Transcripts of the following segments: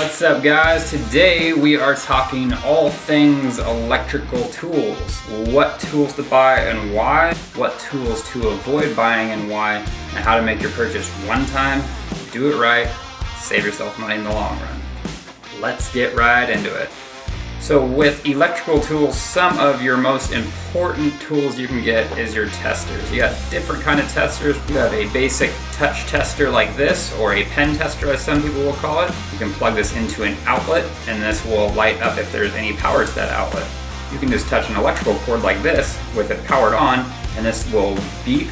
What's up guys? Today we are talking all things electrical tools. What tools to buy and why, what tools to avoid buying and why, and how to make your purchase one time, do it right, save yourself money in the long run. Let's get right into it. So with electrical tools, some of your most important tools you can get is your testers. You got different kind of testers. You have a basic touch tester like this, or a pen tester as some people will call it. You can plug this into an outlet and this will light up if there's any power to that outlet. You can just touch an electrical cord like this with it powered on and this will beep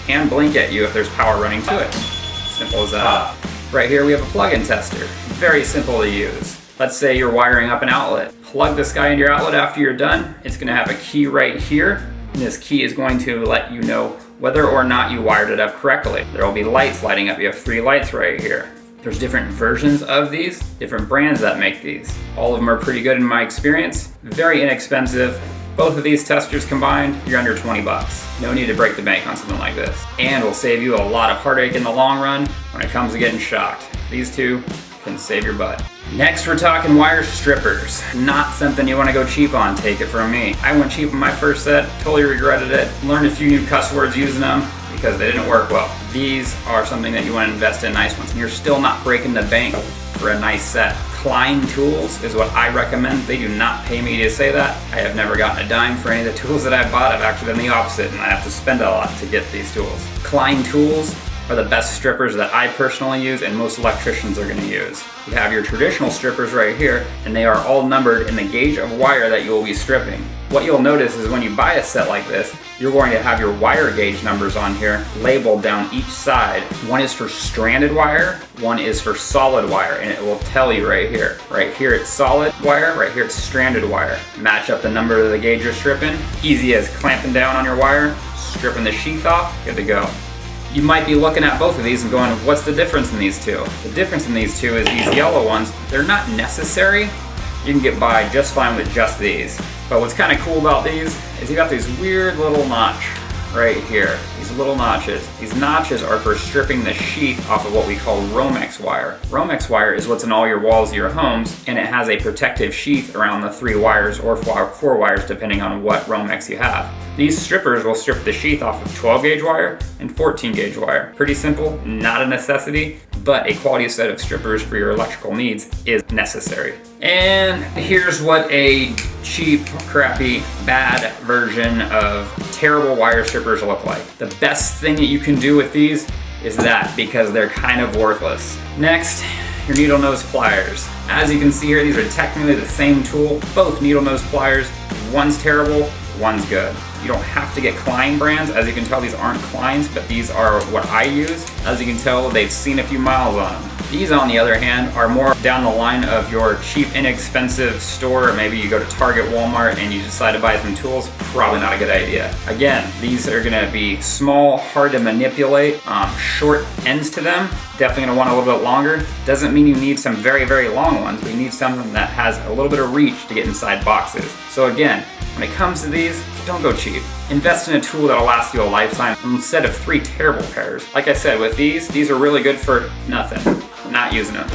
and blink at you if there's power running to it. Simple as that. Right here we have a plug-in tester. Very simple to use. Let's say you're wiring up an outlet. Plug this guy into your outlet after you're done. It's gonna have a key right here. And this key is going to let you know whether or not you wired it up correctly. There will be lights lighting up. You have 3 lights right here. There's different versions of these, different brands that make these. All of them are pretty good in my experience. Very inexpensive. Both of these testers combined, you're under 20 bucks. No need to break the bank on something like this. And will save you a lot of heartache in the long run when it comes to getting shocked. These two can save your butt. Next, we're talking wire strippers. Not something you want to go cheap on, take it from me. I went cheap on my first set, totally regretted it. Learned a few new cuss words using them because they didn't work well. These are something that you want to invest in nice ones, and you're still not breaking the bank for a nice set. Klein Tools is what I recommend. They do not pay me to say that. I have never gotten a dime for any of the tools that I've bought. I've actually done the opposite, and I have to spend a lot to get these tools. Klein Tools are the best strippers that I personally use and most electricians are going to use. You have your traditional strippers right here, and they are all numbered in the gauge of wire that you will be stripping. What you'll notice is when you buy a set like this, you're going to have your wire gauge numbers on here labeled down each side. One is for stranded wire, one is for solid wire, and it will tell you right here. Right here it's solid wire, right here it's stranded wire. Match up the number of the gauge you're stripping. Easy as clamping down on your wire, stripping the sheath off, good to go. You might be looking at both of these and going, what's the difference in these two? The difference in these two is these yellow ones, they're not necessary. You can get by just fine with just these. But what's kind of cool about these is you got these weird little notch right here. These little notches. These notches are for stripping the sheath off of what we call Romex wire. Romex wire is what's in all your walls of your homes, and it has a protective sheath around the 3 wires or 4 wires depending on what Romex you have. These strippers will strip the sheath off of 12 gauge wire and 14 gauge wire. Pretty simple, not a necessity, but a quality set of strippers for your electrical needs is necessary. And here's what a cheap, crappy, bad version of terrible wire strippers look like. The best thing that you can do with these is that, because they're kind of worthless. Next, your needle nose pliers. As you can see here, these are technically the same tool, both needle nose pliers. One's terrible, one's good. You don't have to get Klein brands. As you can tell, these aren't Klein's, but these are what I use. As you can tell, they've seen a few miles on them. These, on the other hand, are more down the line of your cheap, inexpensive store. Maybe you go to Target, Walmart, and you decide to buy some tools. Probably not a good idea. Again, these are gonna be small, hard to manipulate, short ends to them. Definitely gonna want a little bit longer. Doesn't mean you need some very, very long ones, but you need something that has a little bit of reach to get inside boxes. So again, when it comes to these, don't go cheap. Invest in a tool that'll last you a lifetime instead of 3 terrible pairs. Like I said, with these are really good for nothing. Not using them.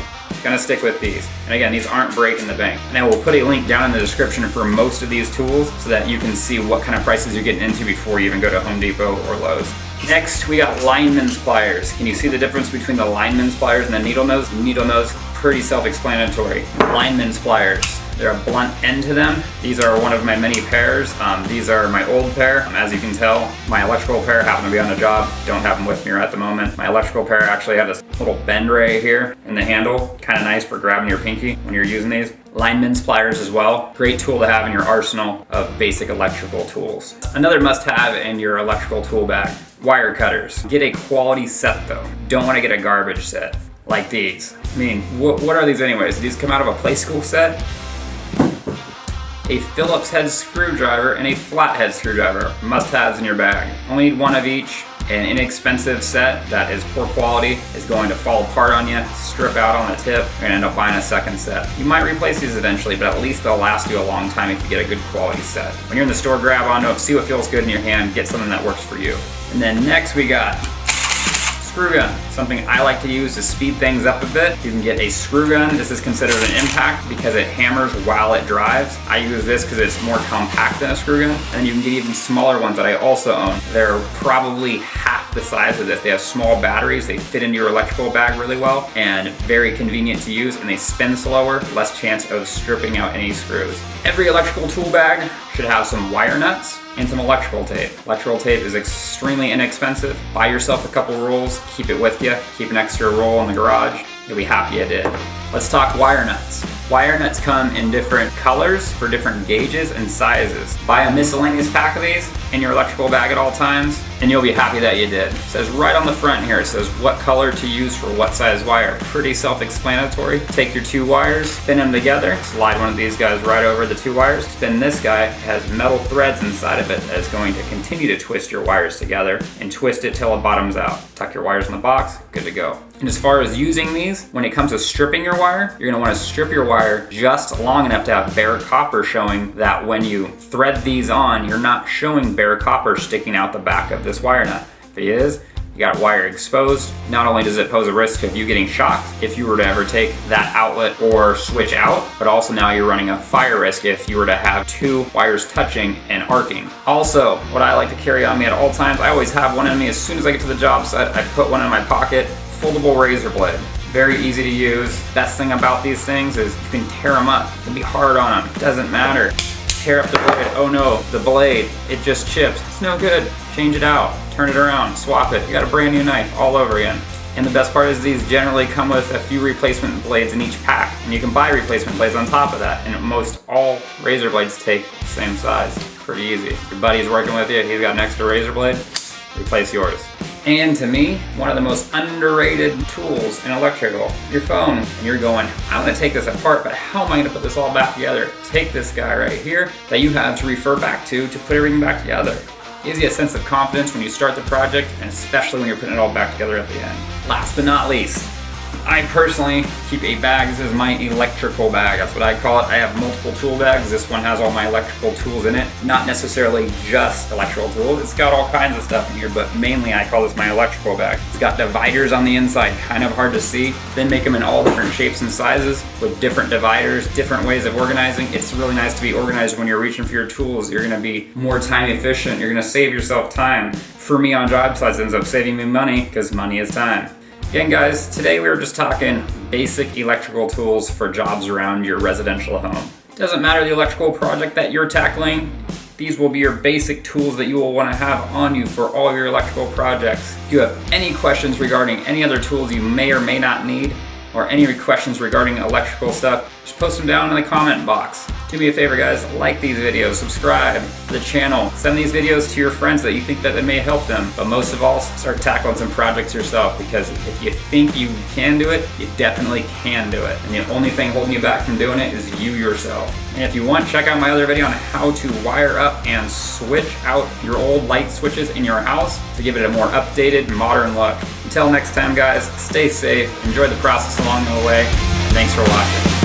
Gonna stick with these. And again, these aren't breaking the bank. And I will put a link down in the description for most of these tools so that you can see what kind of prices you're getting into before you even go to Home Depot or Lowe's. Next, we got Linemans pliers. Can you see the difference between the Linemans pliers and the needle nose? Needle nose, pretty self-explanatory. Linemans pliers. They're a blunt end to them. These are one of my many pairs. These are my old pair. As you can tell, my electrical pair happened to be on the job. Don't have them with me right at the moment. My electrical pair actually have this little bend right here in the handle. Kind of nice for grabbing your pinky when you're using these. Linemans pliers as well. Great tool to have in your arsenal of basic electrical tools. Another must-have in your electrical tool bag, wire cutters. Get a quality set though. Don't want to get a garbage set like these. I mean, what are these anyways? Do these come out of a play school set? A Phillips head screwdriver and a flathead screwdriver, must-haves in your bag. Only need one of each. An inexpensive set that is poor quality is going to fall apart on you, strip out on the tip, you're gonna end up buying a second set. You might replace these eventually, but at least they'll last you a long time if you get a good quality set. When you're in the store, grab onto it, see what feels good in your hand, get something that works for you. And then next we got screw gun. Something I like to use to speed things up a bit. You can get a screw gun. This is considered an impact because it hammers while it drives. I use this because it's more compact than a screw gun. And then you can get even smaller ones that I also own. They're probably half the size of this. They have small batteries. They fit into your electrical bag really well and very convenient to use, and they spin slower, less chance of stripping out any screws. Every electrical tool bag should have some wire nuts and some electrical tape. Electrical tape is extremely inexpensive. Buy yourself a couple rolls, keep it with you, keep an extra roll in the garage. You'll be happy you did. Let's talk wire nuts. Wire nuts come in different colors for different gauges and sizes. Buy a miscellaneous pack of these in your electrical bag at all times, and you'll be happy that you did. It says right on the front here, it says what color to use for what size wire. Pretty self-explanatory. Take your two wires, spin them together, slide one of these guys right over the two wires. Spin this guy, it has metal threads inside of it that is going to continue to twist your wires together and twist it till it bottoms out. Tuck your wires in the box, good to go. And as far as using these, when it comes to stripping your wire, you're gonna wanna strip your wire just long enough to have bare copper showing that when you thread these on, you're not showing bare copper sticking out the back of this wire nut. If it is, you got wire exposed. Not only does it pose a risk of you getting shocked if you were to ever take that outlet or switch out, but also now you're running a fire risk if you were to have two wires touching and arcing. Also, what I like to carry on me at all times, I always have one on me as soon as I get to the job site. I put one in my pocket. Foldable razor blade. Very easy to use. Best thing about these things is you can tear them up. You can be hard on them. Doesn't matter. Tear up the blade. Oh no, the blade, it just chips. It's no good. Change it out. Turn it around. Swap it. You got a brand new knife all over again. And the best part is these generally come with a few replacement blades in each pack. And you can buy replacement blades on top of that. And most all razor blades take the same size. Pretty easy. Your buddy's working with you, he's got an extra razor blade, replace yours. And to me, one of the most underrated tools in electrical, your phone. And you're going, I'm gonna take this apart, but how am I gonna put this all back together? Take this guy right here that you have to refer back to put everything back together. Gives you a sense of confidence when you start the project, and especially when you're putting it all back together at the end. Last but not least, I personally keep a bag. This is my electrical bag. That's what I call it. I have multiple tool bags. This one has all my electrical tools in it. Not necessarily just electrical tools. It's got all kinds of stuff in here, but mainly I call this my electrical bag. It's got dividers on the inside, kind of hard to see. Then make them in all different shapes and sizes with different dividers, different ways of organizing. It's really nice to be organized when you're reaching for your tools. You're gonna be more time efficient. You're gonna save yourself time. For me on job sites, it ends up saving me money because money is time. Again guys, today we were just talking basic electrical tools for jobs around your residential home. Doesn't matter the electrical project that you're tackling, these will be your basic tools that you will want to have on you for all your electrical projects. If you have any questions regarding any other tools you may or may not need, or any questions regarding electrical stuff, just post them down in the comment box. Do me a favor guys, like these videos, subscribe to the channel, send these videos to your friends that you think that it may help them. But most of all, start tackling some projects yourself, because if you think you can do it, you definitely can do it. And the only thing holding you back from doing it is you yourself. And if you want, check out my other video on how to wire up and switch out your old light switches in your house to give it a more updated, modern look. Until next time guys, stay safe, enjoy the process along the way, and thanks for watching.